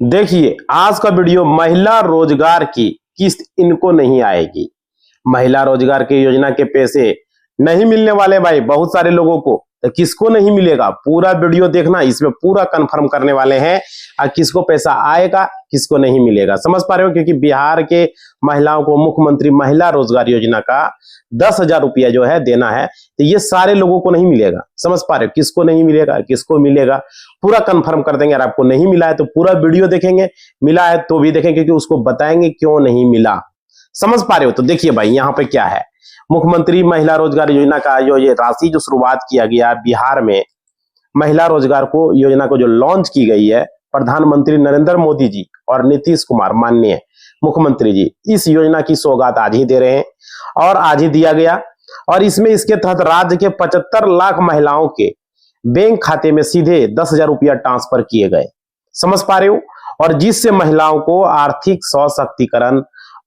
देखिए आज का वीडियो महिला रोजगार की किस्त इनको नहीं आएगी। महिला रोजगार की योजना के पैसे नहीं मिलने वाले भाई बहुत सारे लोगों को। तो किसको नहीं मिलेगा, पूरा वीडियो देखना, इसमें पूरा कंफर्म करने वाले हैं किसको पैसा आएगा किसको नहीं मिलेगा। समझ पा रहे हो, क्योंकि बिहार के महिलाओं को मुख्यमंत्री महिला रोजगार योजना का 10,000 रुपया जो है देना है, तो ये सारे लोगों को नहीं मिलेगा। समझ पा रहे हो, किसको नहीं मिलेगा किसको मिलेगा पूरा कंफर्म कर देंगे। अगर आपको नहीं मिला है तो पूरा वीडियो देखेंगे, मिला है तो भी देखेंगे, क्योंकि उसको बताएंगे क्यों नहीं मिला। समझ पा रहे हो। तो देखिए भाई यहाँ पे क्या है, मुख्यमंत्री महिला रोजगार योजना का ये राशि जो शुरुआत किया गया बिहार में, महिला रोजगार को योजना को जो लॉन्च की गई है, प्रधानमंत्री नरेंद्र मोदी जी और नीतीश कुमार माननीय मुख्यमंत्री जी इस योजना की सौगात आज ही दे रहे हैं और आज ही दिया गया। और इसमें इसके तहत राज्य के 75 लाख महिलाओं के बैंक खाते में सीधे 10,000 रुपया ट्रांसफर किए गए। समझ पा रहे हो, और जिससे महिलाओं को आर्थिक सशक्तिकरण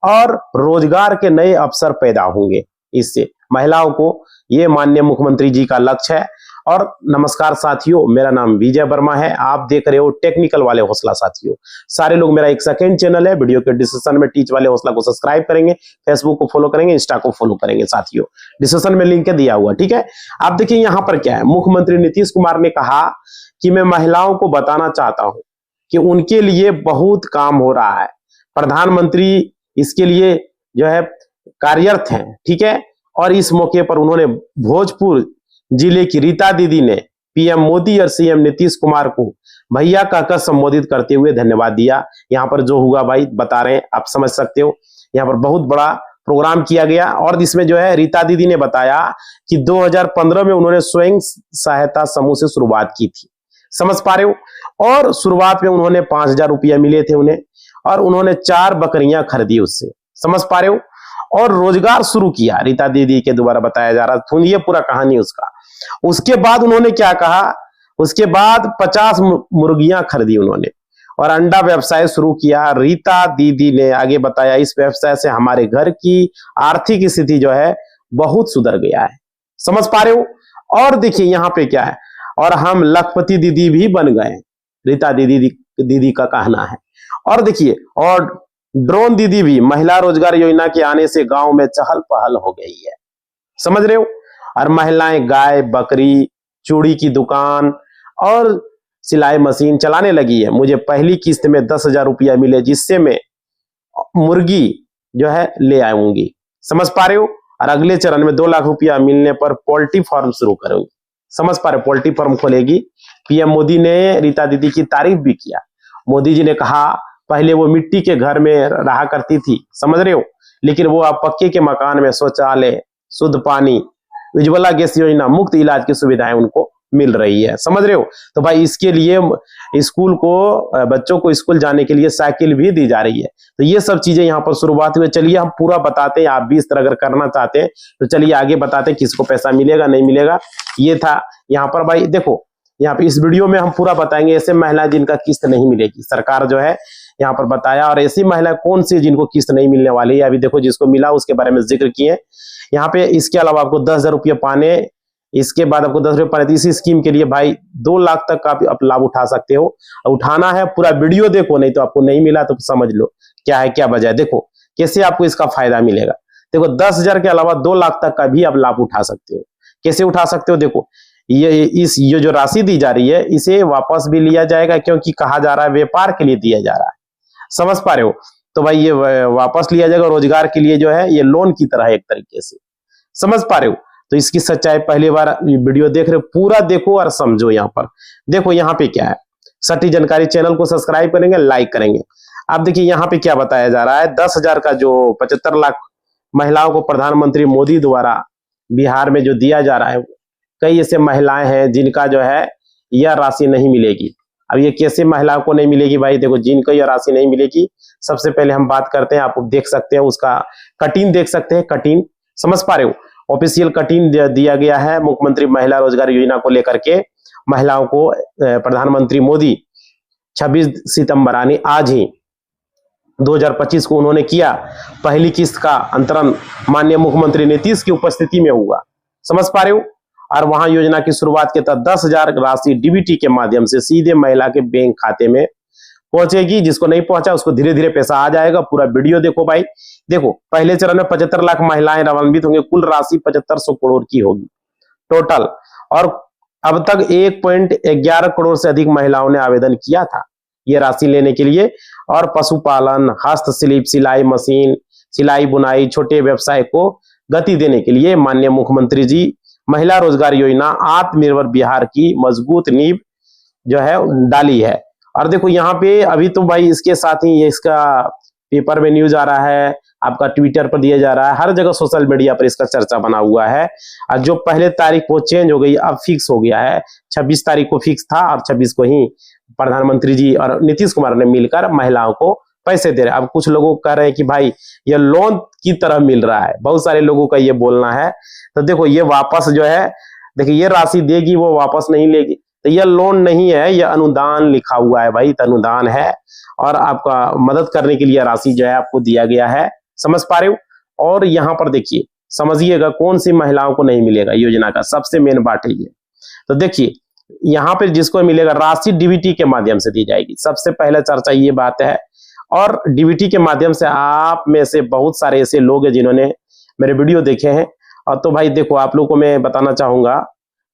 और रोजगार के नए अवसर पैदा होंगे। इससे महिलाओं को ये माननीय मुख्यमंत्री जी का लक्ष्य है। और नमस्कार साथियों, मेरा नाम विजय वर्मा है, आप देख रहे हो टेक्निकल वाले हौसला। साथियों सारे लोग, मेरा एक सेकंड चैनल है, वीडियो के डिस्क्रिप्शन में टीच वाले हौसला को सब्सक्राइब करेंगे, फेसबुक को फॉलो करेंगे, इंस्टा को फॉलो करेंगे। साथियों डिस्क्रिप्शन में लिंक दिया हुआ, ठीक है। आप देखिए यहाँ पर क्या है, मुख्यमंत्री नीतीश कुमार ने कहा कि मैं महिलाओं को बताना चाहता हूं कि उनके लिए बहुत काम हो रहा है। प्रधानमंत्री इसके लिए जो है कार्यरत हैं, ठीक है। और इस मौके पर उन्होंने भोजपुर जिले की रीता दीदी ने पीएम मोदी और सीएम नीतीश कुमार को भैया कहकर संबोधित करते हुए धन्यवाद दिया। यहाँ पर जो हुआ भाई बता रहे हैं, आप समझ सकते हो। यहाँ पर बहुत बड़ा प्रोग्राम किया गया और इसमें जो है रीता दीदी ने बताया कि 2015 में उन्होंने स्वयं सहायता समूह से शुरुआत की थी। समझ पा रहे हो, और शुरुआत में उन्होंने 5,000 रुपया मिले थे उन्हें, और उन्होंने 4 बकरियां खरीदी उससे। समझ पा रहे हो, और रोजगार शुरू किया रीता दीदी के द्वारा बताया जा रहा। सुनिए पूरा कहानी उसका। उसके बाद उन्होंने क्या कहा, उसके बाद 50 मुर्गियां खरीदी उन्होंने और अंडा व्यवसाय शुरू किया। रीता दीदी ने आगे बताया, इस व्यवसाय से हमारे घर की आर्थिक स्थिति जो है बहुत सुधर गया है। समझ पा रहे हो। और देखिए यहाँ पे क्या है, और हम लखपति दीदी भी बन गए, रीता दीदी का कहना है। और देखिए, और ड्रोन दीदी भी, महिला रोजगार योजना के आने से गांव में चहल पहल हो गई है। समझ रहे हो। और महिलाएं गाय बकरी चूड़ी की दुकान और सिलाई मशीन चलाने लगी है। मुझे पहली किस्त में 10,000 रुपया मिले, जिससे मैं मुर्गी जो है ले आऊंगी। समझ पा रहे हो। और अगले चरण में 2 लाख रुपया मिलने पर पोल्ट्री फार्म शुरू करूंगी। समझ पा रहे हो, पोल्ट्री फार्म खोलेगी। पीएम मोदी ने रीता दीदी की तारीफ भी किया। मोदी जी ने कहा पहले वो मिट्टी के घर में रहा करती थी, समझ रहे हो, लेकिन वो अब पक्के के मकान में शौचालय, शुद्ध पानी, उज्ज्वला गैस योजना, मुफ्त इलाज की सुविधाएं उनको मिल रही है। समझ रहे हो। तो भाई इसके लिए स्कूल को, बच्चों को स्कूल जाने के लिए साइकिल भी दी जा रही है। तो ये सब चीजें यहाँ पर शुरुआत हुई। चलिए हम पूरा बताते हैं, आप भी इस तरह अगर करना चाहते हैं तो चलिए आगे बताते हैं किसको पैसा मिलेगा नहीं मिलेगा। ये था यहाँ पर भाई, देखो यहाँ पे इस वीडियो में हम पूरा बताएंगे ऐसे महिला जिनका किस्त नहीं मिलेगी, सरकार जो है यहाँ पर बताया। और ऐसी महिला कौन सी जिनको किस्त नहीं मिलने वाली है, अभी देखो जिसको मिला उसके बारे में जिक्र किए यहाँ पे। इसके अलावा आपको 10,000 रुपये पाने, इसके बाद आपको 10 रुपये पाने, इसी स्कीम के लिए भाई 2 लाख तक का आप लाभ उठा सकते हो। उठाना है पूरा वीडियो देखो, नहीं तो आपको नहीं मिला तो समझ लो क्या है क्या वजह है। देखो कैसे आपको इसका फायदा मिलेगा। देखो 10,000 के अलावा 2 लाख तक का भी आप लाभ उठा सकते हो। कैसे उठा सकते हो, देखो ये जो राशि दी जा रही है इसे वापस भी लिया जाएगा, क्योंकि कहा जा रहा है व्यापार के लिए दिया जा रहा है। समझ पा रहे हो। तो भाई ये वापस लिया जाएगा, रोजगार के लिए जो है ये लोन की तरह है एक तरीके से। समझ पा रहे हो। तो इसकी सच्चाई पहली बार वीडियो देख रहे हो, पूरा देखो और समझो। यहाँ पर देखो यहाँ पे क्या है, सटीक जानकारी, चैनल को सब्सक्राइब करेंगे, लाइक करेंगे। अब देखिए यहाँ पे क्या बताया जा रहा है, 10,000 का जो 75 लाख महिलाओं को प्रधानमंत्री मोदी द्वारा बिहार में जो दिया जा रहा है, कई ऐसे महिलाएं हैं जिनका जो है यह राशि नहीं मिलेगी। अब ये कैसे महिलाओं को नहीं मिलेगी भाई, देखो जिनको यह राशि नहीं मिलेगी, सबसे पहले हम बात करते हैं, आप देख सकते हैं उसका कटिंग देख सकते हैं, कटिंग। समझ पा रहे हो, ऑफिशियल कटिंग दिया गया है मुख्यमंत्री महिला रोजगार योजना को लेकर के। महिलाओं को प्रधानमंत्री मोदी 26 सितंबर यानी आज ही 2025 को उन्होंने किया। पहली किस्त का अंतरण माननीय मुख्यमंत्री नीतीश की उपस्थिति में हुआ। समझ पा रहे हो। और वहां योजना की शुरुआत के तहत 10,000 राशि डीबीटी के माध्यम से सीधे महिला के बैंक खाते में पहुंचेगी, जिसको नहीं पहुंचा उसको धीरे धीरे पैसा आ जाएगा। पूरा वीडियो देखो भाई। देखो पहले चरण में 75 लाख महिलाएं लाभान्वित होंगे, कुल राशि 7500 करोड़ की होगी टोटल। और अब तक 1.11 करोड़ से अधिक महिलाओं ने आवेदन किया था ये राशि लेने के लिए। और पशुपालन, हस्तशिल्प, सिलाई मशीन, सिलाई बुनाई, छोटे व्यवसाय को गति देने के लिए माननीय मुख्यमंत्री जी महिला रोजगार योजना आत्मनिर्भर बिहार की मजबूत नींव जो है डाली है। और देखो यहाँ पे अभी तो भाई इसके साथ ही ये इसका पेपर में न्यूज आ रहा है, आपका ट्विटर पर दिया जा रहा है, हर जगह सोशल मीडिया पर इसका चर्चा बना हुआ है। और जो पहले तारीख वो चेंज हो गई, अब फिक्स हो गया है। 26 तारीख को फिक्स था और 26 को ही प्रधानमंत्री जी और नीतीश कुमार ने मिलकर महिलाओं को पैसे दे रहे हैं। अब कुछ लोगों कह रहे हैं कि भाई ये लोन की तरह मिल रहा है, बहुत सारे लोगों का ये बोलना है। तो देखो ये वापस जो है, देखिए ये राशि देगी वो वापस नहीं लेगी, तो ये लोन नहीं है, ये अनुदान लिखा हुआ है भाई, तो अनुदान है और आपका मदद करने के लिए राशि जो है आपको दिया गया है। समझ पा रहे हो। और यहाँ पर देखिए समझिएगा कौन सी महिलाओं को नहीं मिलेगा योजना का, सबसे मेन बात है ये। तो देखिए यहाँ पे जिसको मिलेगा राशि डीबीटी के माध्यम से दी जाएगी, सबसे पहले चर्चा ये बात है। और डीबीटी के माध्यम से आप में से बहुत सारे ऐसे लोग हैं जिन्होंने मेरे वीडियो देखे हैं। और तो भाई देखो आप लोगों को मैं बताना चाहूंगा,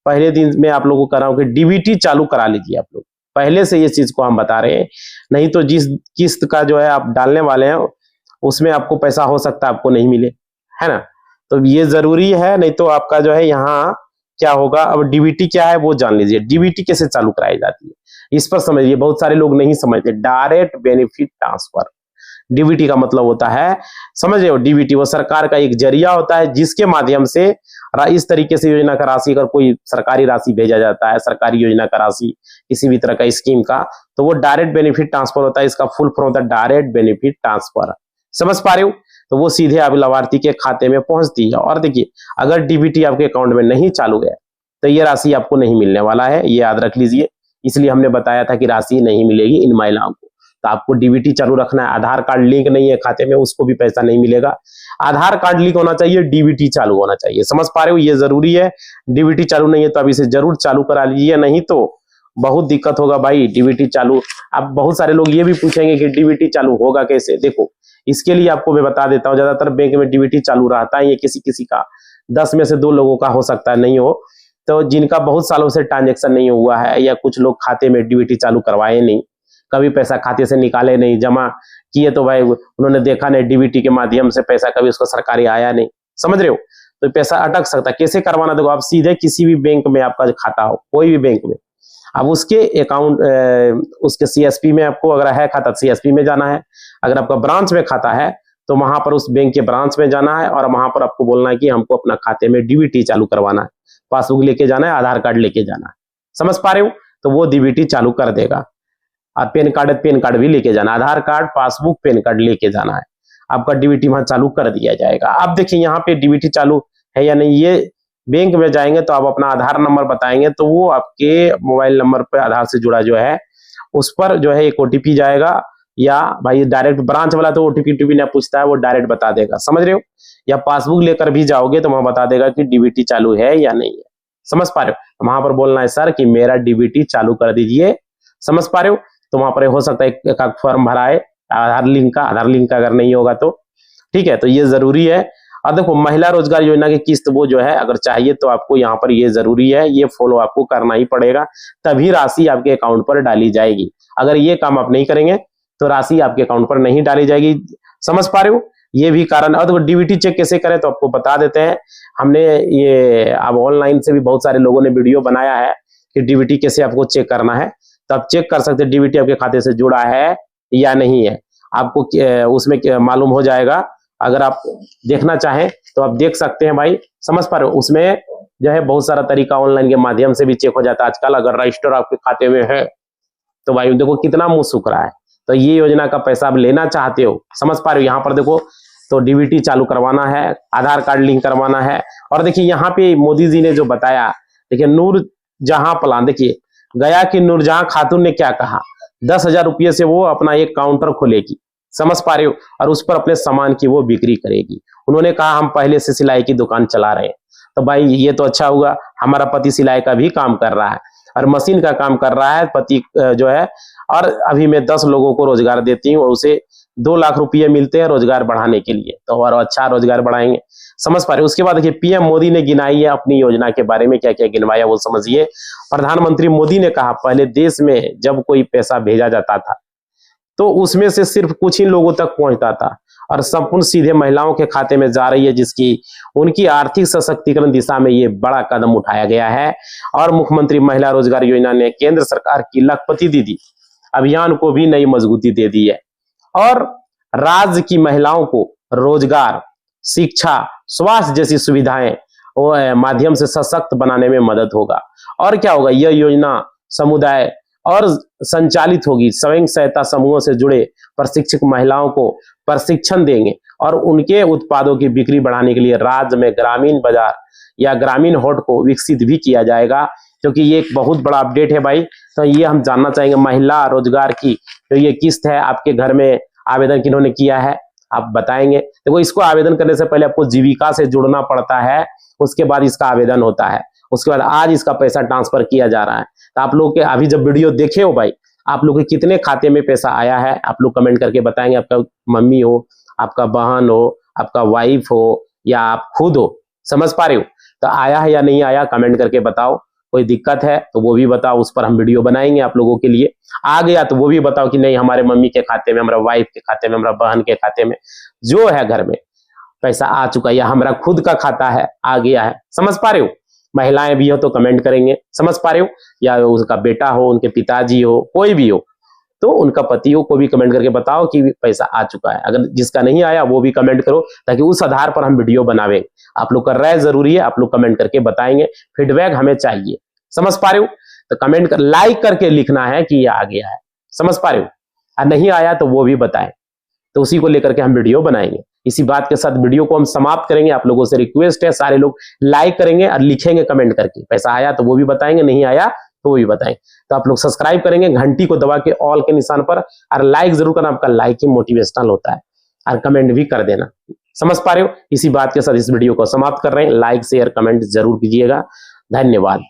पहले दिन में आप लोगों को कह रहा हूं कि डीबीटी चालू करा लीजिए आप लोग, पहले से ये चीज को हम बता रहे हैं। नहीं तो जिस किस्त का जो है आप डालने वाले हैं उसमें आपको पैसा हो सकता है आपको नहीं मिले, है ना। तो ये जरूरी है, नहीं तो आपका जो है यहाँ क्या होगा। अब डीबीटी क्या है वो जान लीजिए, डीबीटी कैसे चालू कराई जाती है इस पर समझिए, बहुत सारे लोग नहीं समझते। डायरेक्ट बेनिफिट ट्रांसफर, डीबीटी का मतलब होता है, समझ रहे हो, डीबीटी वो सरकार का एक जरिया होता है जिसके माध्यम से इस तरीके से योजना का राशि, अगर कोई सरकारी राशि भेजा जाता है, सरकारी योजना का राशि किसी भी तरह का स्कीम का, तो वो डायरेक्ट बेनिफिट ट्रांसफर होता है। इसका फुल फॉर्म होता है डायरेक्ट बेनिफिट ट्रांसफर। समझ पा रहे हो। तो वो सीधे आप लाभार्थी के खाते में पहुंचती है। और देखिए अगर डीबीटी आपके अकाउंट में नहीं चालू है तो ये राशि आपको नहीं मिलने वाला है, ये याद रख लीजिए। इसलिए हमने बताया था कि राशि नहीं मिलेगी इन महिलाओं को। तो आपको डीबीटी चालू रखना है। आधार कार्ड लिंक नहीं है खाते में, उसको भी पैसा नहीं मिलेगा। आधार कार्ड लिंक होना चाहिए, डीबीटी चालू होना चाहिए। समझ पा रहे हो, ये जरूरी है। डीबीटी चालू नहीं है तो अब इसे जरूर चालू करा लीजिए, नहीं तो बहुत दिक्कत होगा भाई। डीबीटी चालू, अब बहुत सारे लोग ये भी पूछेंगे कि डीबीटी चालू होगा कैसे। देखो इसके लिए आपको मैं बता देता हूँ, ज्यादातर बैंक में डीबीटी चालू रहता है, ये किसी किसी का 10 में से 2 लोगों का हो सकता है नहीं हो। तो जिनका बहुत सालों से ट्रांजेक्शन नहीं हुआ है, या कुछ लोग खाते में डीबीटी चालू करवाए नहीं, कभी पैसा खाते से निकाले नहीं, जमा किए तो भाई उन्होंने देखा नहीं डीबीटी के माध्यम से पैसा, कभी उसका सरकारी आया नहीं, समझ रहे हो। तो पैसा अटक सकता है। कैसे करवाना, देखो आप सीधे किसी भी बैंक में आपका खाता हो, कोई भी बैंक में, अब उसके अकाउंट उसके सीएसपी में आपको अगर है खाता, सीएसपी में जाना है। अगर आपका ब्रांच में खाता है तो वहां पर उस बैंक के ब्रांच में जाना है और वहां पर आपको बोलना है कि हमको अपना खाते में डीबीटी चालू करवाना है, पासबुक लेके जाना है, आधार कार्ड लेके जाना है। समझ पा रहे हो। तो वो डीबीटी चालू कर देगा। और पैन कार्ड भी लेके जाना, आधार कार्ड, पासबुक, पैन कार्ड लेके जाना है, आपका डीबीटी वहां चालू कर दिया जाएगा। अब देखिए यहाँ पे डीबीटी चालू है या नहीं, ये बैंक में जाएंगे तो आप अपना आधार नंबर बताएंगे तो वो आपके मोबाइल नंबर पे आधार से जुड़ा जो है उस पर जो है एक ओटीपी जाएगा, या भाई डायरेक्ट ब्रांच वाला तो ओटीपी ना पूछता है, वो डायरेक्ट बता देगा, समझ रहे हो। या पासबुक लेकर भी जाओगे तो वहां बता देगा कि डीबीटी चालू है या नहीं है। समझ पा रहे हो। वहां पर बोलना है सर कि मेरा डीबीटी चालू कर दीजिए। समझ पा रहे हो। तो वहां पर हो सकता है एक फॉर्म भरा है आधार लिंक का अगर नहीं होगा तो ठीक है। तो ये जरूरी है। और देखो महिला रोजगार योजना की किस्त वो जो है अगर चाहिए तो आपको यहाँ पर ये जरूरी है, ये फॉलो आपको करना ही पड़ेगा, तभी राशि आपके अकाउंट पर डाली जाएगी। अगर ये काम आप नहीं करेंगे तो राशि आपके अकाउंट पर नहीं डाली जाएगी। समझ पा रहे हो। ये भी कारण। और देखो डीबीटी चेक कैसे करें तो आपको बता देते हैं। हमने ये अब ऑनलाइन से भी बहुत सारे लोगों ने वीडियो बनाया है कि डीबीटी कैसे आपको चेक करना है। तो आप चेक कर सकते हैं डीबीटी आपके खाते से जुड़ा है या नहीं है, आपको उसमें मालूम हो जाएगा। अगर आप देखना चाहें तो आप देख सकते हैं भाई। समझ पा रहे हो। उसमें जो है बहुत सारा तरीका ऑनलाइन के माध्यम से भी चेक हो जाता है आजकल। अगर रजिस्टर आपके खाते में है तो भाई देखो कितना मुंह सूख रहा है। तो ये योजना का पैसा आप लेना चाहते हो, समझ पा रहे हो। यहाँ पर देखो तो डीबीटी चालू करवाना है, आधार कार्ड लिंक करवाना है। और देखिए यहाँ पे मोदी जी ने जो बताया, देखिए नूरजहां प्लान, देखिए गया की नूरजहां खातून ने क्या कहा, 10,000 रुपये से वो अपना एक काउंटर खोलेगी। समझ पा रहे हो। और उस पर अपने सामान की वो बिक्री करेगी। उन्होंने कहा हम पहले से सिलाई की दुकान चला रहे हैं। तो भाई ये तो अच्छा हुआ, हमारा पति सिलाई का भी काम कर रहा है और मशीन का काम कर रहा है, पति जो है और अभी मैं 10 लोगों को रोजगार देती हूँ और उसे 2 लाख रुपये मिलते हैं रोजगार बढ़ाने के लिए, तो और अच्छा रोजगार बढ़ाएंगे। समझ पा रहे हो। उसके बाद देखिए पीएम मोदी ने गिनाई है अपनी योजना के बारे में, क्या क्या गिनवाया वो समझिए। प्रधानमंत्री मोदी ने कहा पहले देश में जब कोई पैसा भेजा जाता था तो उसमें से सिर्फ कुछ ही लोगों तक पहुंचता था और संपूर्ण सीधे महिलाओं के खाते में जा रही है, जिसकी उनकी आर्थिक सशक्तिकरण दिशा में ये बड़ा कदम उठाया गया है। और मुख्यमंत्री महिला रोजगार योजना ने केंद्र सरकार की लखपति दीदी अभियान को भी नई मजबूती दे दी है और राज्य की महिलाओं को रोजगार, शिक्षा, स्वास्थ्य जैसी सुविधाएं माध्यम से सशक्त बनाने में मदद होगा। और क्या होगा, यह योजना समुदाय और संचालित होगी, स्वयं सहायता समूहों से जुड़े प्रशिक्षित महिलाओं को प्रशिक्षण देंगे और उनके उत्पादों की बिक्री बढ़ाने के लिए राज्य में ग्रामीण बाजार या ग्रामीण हाट को विकसित भी किया जाएगा, क्योंकि ये एक बहुत बड़ा अपडेट है भाई। तो ये हम जानना चाहेंगे महिला रोजगार की तो ये किस्त है, आपके घर में आवेदन किन्होंने किया है आप बताएंगे। देखो इसको आवेदन करने से पहले आपको जीविका से जुड़ना पड़ता है, उसके बाद इसका आवेदन होता है, उसके बाद आज इसका पैसा ट्रांसफर किया जा रहा है। तो आप लोग के अभी जब वीडियो देखे हो भाई, आप लोग के कितने खाते में पैसा आया है आप लोग कमेंट करके बताएंगे। आपका मम्मी हो, आपका बहन हो, आपका वाइफ हो या आप खुद हो, समझ पा रहे हो, तो आया है या नहीं आया कमेंट करके बताओ। कोई दिक्कत है तो वो भी बताओ, उस पर हम वीडियो बनाएंगे आप लोगों के लिए। आ गया तो वो भी बताओ कि नहीं हमारे मम्मी के खाते में, हमारा वाइफ के खाते में, हमारा बहन के खाते में जो है घर में पैसा आ चुका है या हमारा खुद का खाता है आ गया है। समझ पा रहे हो। महिलाएं भी हो तो कमेंट करेंगे, समझ पा रहे हो, या उसका बेटा हो, उनके पिताजी हो, कोई भी हो तो उनका पतियों को भी कमेंट करके बताओ कि पैसा आ चुका है। अगर जिसका नहीं आया वो भी कमेंट करो ताकि उस आधार पर हम वीडियो बनावेंगे। आप लोग का राय जरूरी है, आप लोग कमेंट करके बताएंगे, फीडबैक हमें चाहिए। समझ पा रहे हो। तो कमेंट कर लाइक करके लिखना है कि ये आ गया है, समझ पा रहे हो। और नहीं आया तो वो भी बताएं, तो उसी को लेकर के हम वीडियो बनाएंगे। इसी बात के साथ वीडियो को हम समाप्त करेंगे। आप लोगों से रिक्वेस्ट है सारे लोग लाइक करेंगे और लिखेंगे कमेंट करके, पैसा आया तो वो भी बताएंगे, नहीं आया तो वो भी बताएं। तो आप लोग सब्सक्राइब करेंगे घंटी को दबा के ऑल के निशान पर, और लाइक जरूर करना, आपका लाइक ही मोटिवेशनल होता है, और कमेंट भी कर देना। समझ पा रहे हो। इसी बात के साथ इस वीडियो को समाप्त कर रहे हैं। लाइक शेयर कमेंट जरूर कीजिएगा। धन्यवाद।